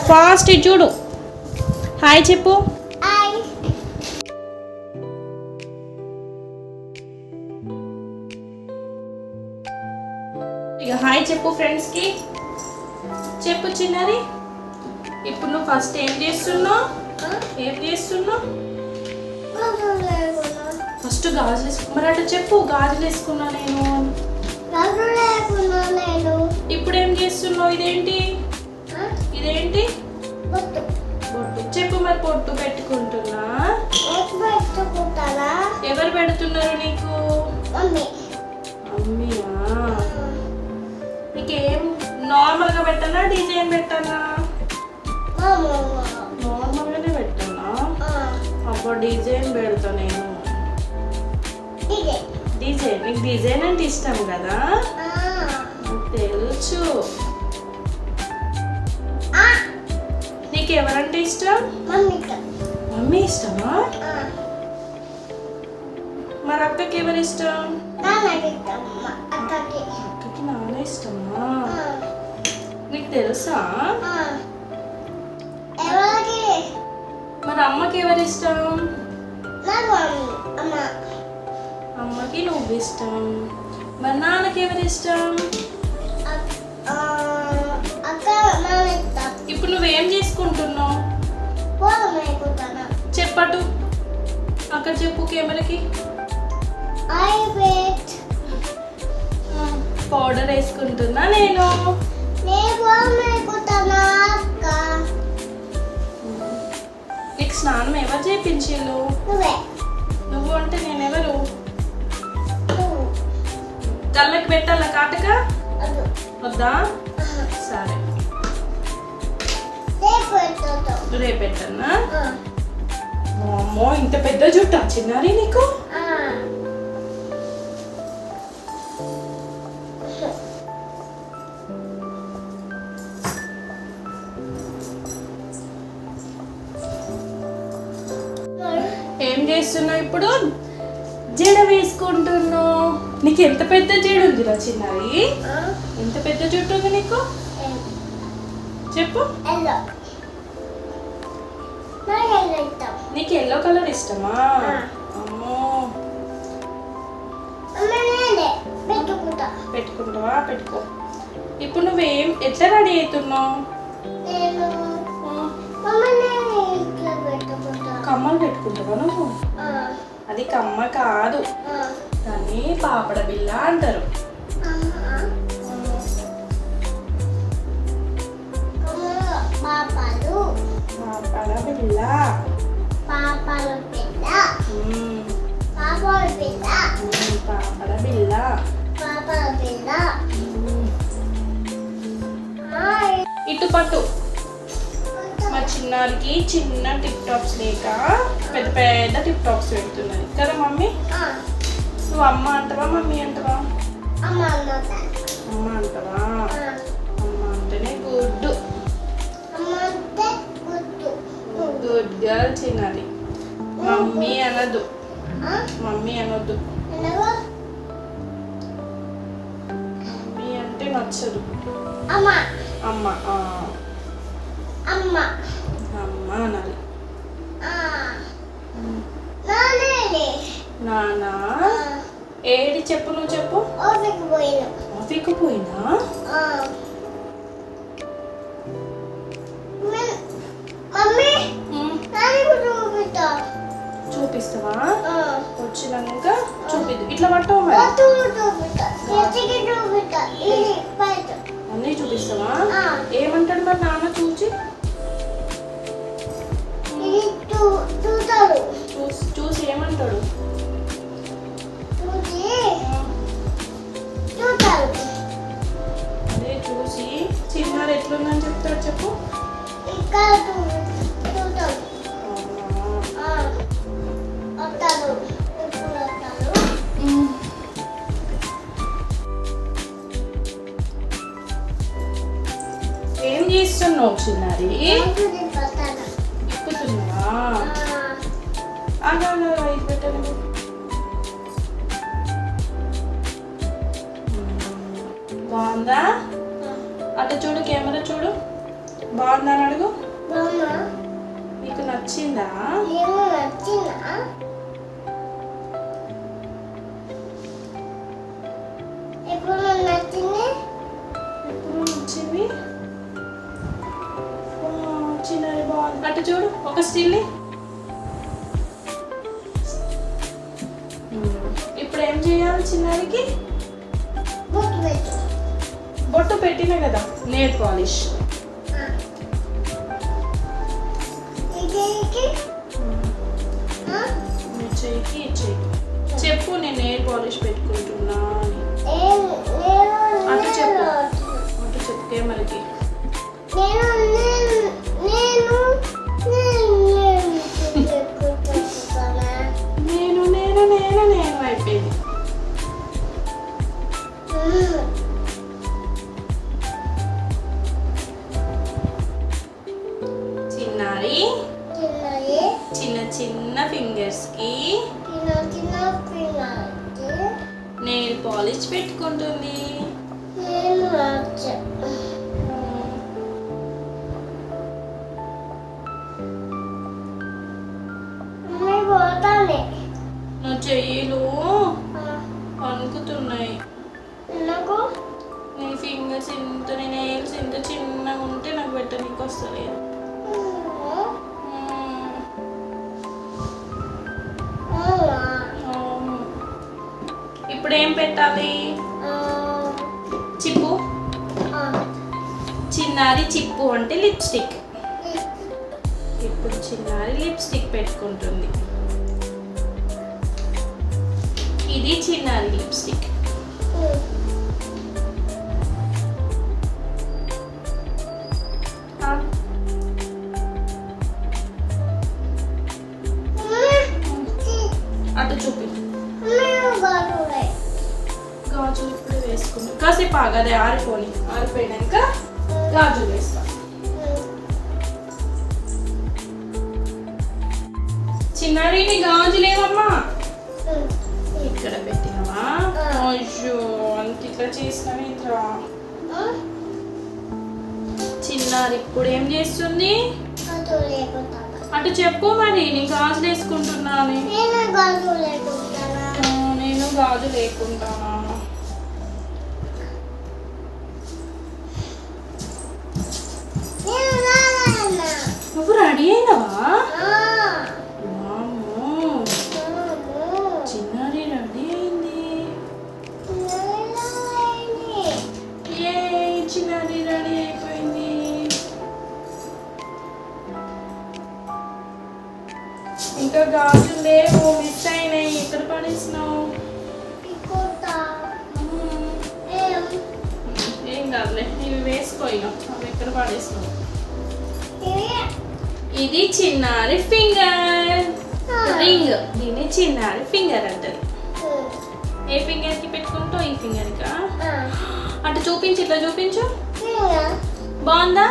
Fast చూడు. Hi చెప్పు. ఇక హాయ్ చెప్పు ఫ్రెండ్స్కి. చెప్పు చిన్నది. ఇప్పుడు నువ్వు ఫస్ట్ ఏం చేస్తున్నావు? ఫస్ట్ గాజులు వేసుకున్నా. మరి అటు చెప్పు. గాజులు వేసుకున్నా నేను. ఇప్పుడు ఏం చేస్తున్నావు? ఇదేంటి? బొట్టు. చెప్పు. మరి పొట్టు పెట్టుకుంటున్నా. ఎవరు పెడుతున్నారు నీకు? మమ్మీయా? నీకేం నార్మల్గా పెట్టానా డిజైన్ పెట్టానా? నార్మల్గానే పెట్టానా? అప్పుడు డిజైన్ పెడతా నేను. డిజైన్ నీకు డిజైన్ అంటే ఇష్టం కదా? తెలుసు. నీకు ఎవరంటే ఇష్టం? మమ్మీ ఇష్టమా? మరి అక్కకి ఎవరు ఇష్టం? అక్కకి నాన్న ఇష్టమా? నీకు తెలుసా? మరి అమ్మకి ఎవరు ఇష్టం? అమ్మకి నువ్వు ఇష్టం. మరి నాన్నకి ఎవరు ఇష్టం? ఇప్పుడు నువ్వేం చేసుకుంటున్నావు? చెప్పటు. అక్కడ చెప్పు కెమెరాకి. పౌడర్ వేసుకుంటున్నా నేను. నీకు స్నానం ఎవరు చేయించిల్లు? నువ్వు అంటే నేనెవరు? కళ్ళకి పెట్టాలా కాటుక? వద్దా? సరే రేపు పెట్టన్నా. అమ్మో ఇంత పెద్ద జుట్టు చిన్నారి నీకు? ఏం చేస్తున్నావు ఇప్పుడు? జడ వేసుకుంటున్నావు. నీకు ఎంత పెద్ద జడ ఉందిరా చిన్నారి? ఎంత పెద్ద జుట్టు ఉంది నీకు? చెప్పు. నీకు ఎల్లో కలర్ ఇష్టమా? అమ్మో పెట్టుకుంటావా? పెట్టుకో. ఇప్పుడు నువ్వేం ఎట్లా రెడీ అవుతున్నావు? కమ్మలు పెట్టుకుంటావా నువ్వు? అది కమ్మ కాదు, దాన్ని పాపడ బిళ్ళ అంటారు. పాపడ బిళ్ళ. పాపడ బిళ్ళ. ఇటు పట్టు. మా చిన్నారికి చిన్న టిప్ టాప్స్ లేక పెద్ద పెద్ద టిప్ టాప్స్ పెడుతున్నది కదా మమ్మీ? నువ్వు అమ్మ అంటావా మమ్మీ అంటావా? అమ్మ అంటావా? అమ్మ అంటేనే గుడ్. గుడ్ గర్ల్ చిన్నది. మమ్మీ అనొద్దు. మమ్మీ అనొద్దు. మమ్మీ అంటే నచ్చదు. అమ్మ అమ్మ అనాలి. నానా ఏడి చెప్పు. నువ్వు చెప్పు. ఆఫీకి పోయినా? చూపిస్తావా? వచ్చినాక చూపిద్దు. ఇట్లా పట్టవు మరి. అన్నీ చూపిస్తావా? ఏమంటాడు మరి నాన్న చూసి? చూసి ఏమంటాడు? అదే చూసి చిన్నారు ఎట్లుందని చెప్తాడు చెప్పు. ఏం చేస్తున్నావు చిన్నది? ఇప్పుతున్నావా? ఇది పెట్టాను. బాగుందా? అటు చూడు, కెమెరా చూడు. బాగుందని అడుగు. నీకు నచ్చిందా? ఎప్పుడు నచ్చింది? చిన్నది బాగుంది. అటు చూడు ఒక స్టిల్. ఇప్పుడు ఏం చేయాలి చిన్నదికి? బొట్టు పెట్టినా కదా, నెయిల్ పాలిష్. చెయ్యికి చెప్పు, నేను నెయిల్ పాలిష్ పెట్టుకుంటున్నా అని. అటు చెప్పు, అటు చెప్పు కెమెరాకి. నేను అయిపోయింది. చిన్నారి చిన్న చిన్న ఫింగర్స్ కి నెయిల్ పాలిష్ పెట్టుకుంటుంది. నా చెయ్యిలు వణుకుతున్నాయి. నీ ఫింగర్స్ ఇంత, నీ నెయిల్స్ ఇంత చిన్నగా ఉంటే నాకు పెట్టనీకి వస్తలేదు. ఇప్పుడు ఏం పెట్టాలి? చిప్పు. చిన్నారి చిప్పు అంటే లిప్స్టిక్. ఇప్పుడు చిన్నారి లిప్స్టిక్ పెట్టుకుంటుంది. ఇది చిన్నారి లిప్స్టిక్. అటు చూపి. గాజులు ఇప్పుడు వేసుకుంటాం. కాసేపు ఆగదే, ఆరిపోయినాక గాజులు వేస్తాం. చిన్నారిని గాజులేవమ్మా ఇక్కడ పెట్టినవా? అయ్యో అంత ఇట్లా చేసినవి. ఇట్లా చిన్నారి ఇప్పుడు ఏం చేస్తుంది? అటు చెప్పు మరి. నేను గాజులు వేసుకుంటున్నాను. నేను గాజు లేకుంటానా? నువ్వు రెడీ అయినవా? చిన్నారి రెడీ అయింది. చిన్నారి రెడీ అయిపోయింది. ఇంకా గాజులు లేవు, మిస్ అయినాయి. ఎక్కడ పడేసినావు? ఏం కాదులే, ఇవి వేసుకోయినా. అవి ఎక్కడ పడేసినావు? ఇది చిన్నారి ఫింగర్ రింగ్. దీన్ని చిన్నారి ఫింగర్ అంటారు. ఏ ఫింగర్ కి పెట్టుకుంటావు? ఈ ఫింగర్ కా? అటు చూపించు, ఇట్లా చూపించు. బాగుందా?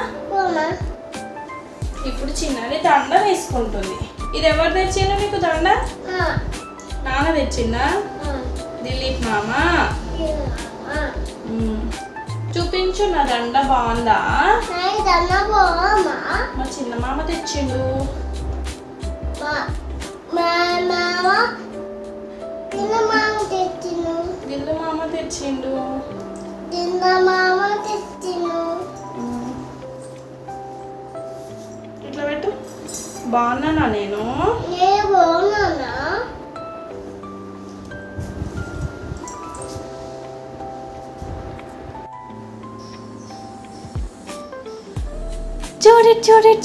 ఇప్పుడు చిన్నారి దండ వేసుకుంటుంది. ఇది ఎవరు తెచ్చిండు నీకు దండ? నాన్న తెచ్చిందా? దిలీప్ మామ. చూపించు, నా దండ బాగుందా? మా చిన్న మామ తెచ్చిండు. దిల్లు మామ తెచ్చిండు. ఇట్లా పెట్టు. బాగున్నానా నేను?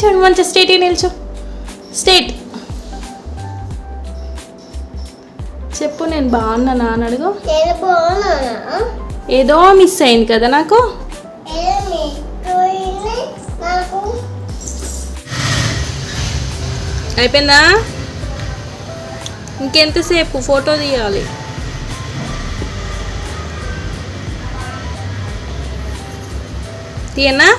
చూడు మంచి స్టేట్ నిల్చో. స్టేట్ చెప్పు. నేను బాగున్నానా అని అడుగు. ఏదో మిస్ అయింది కదా నాకు. అయిపోయిందా? ఇంకెంతసేపు ఫోటో తీయాలి? తీయనా?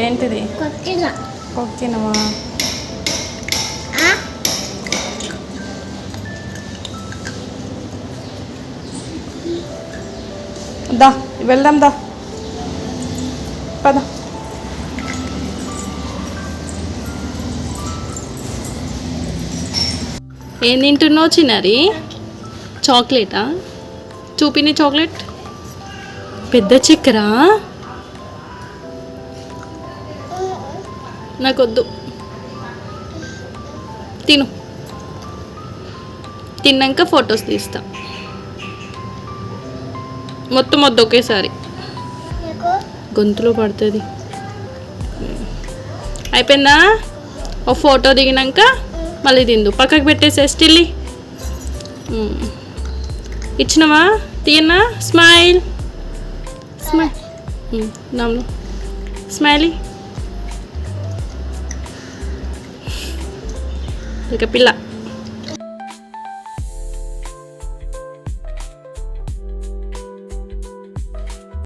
ఏంటిది? కొక్కినవా? దా వెళ్దాం దా పద. ఏం తింటున్నావు చిన్నారి? చాక్లెటా? చూపిని చాక్లెట్. పెద్ద చక్కెర నాకొద్దు. తిను, తిన్నాక ఫొటోస్ తీస్తా. మొత్తం వద్దు ఒకేసారి, నీకు గొంతులో పడుతుంది. అయిపోయిందా? ఓ ఫోటో దిగినాక మళ్ళీ తిందు. పక్కకు పెట్టేసే స్టిల్లి. ఇచ్చినవా? తీయన్నా? Smile smile. నమ్ము స్మైలీ. ఇక పిల్ల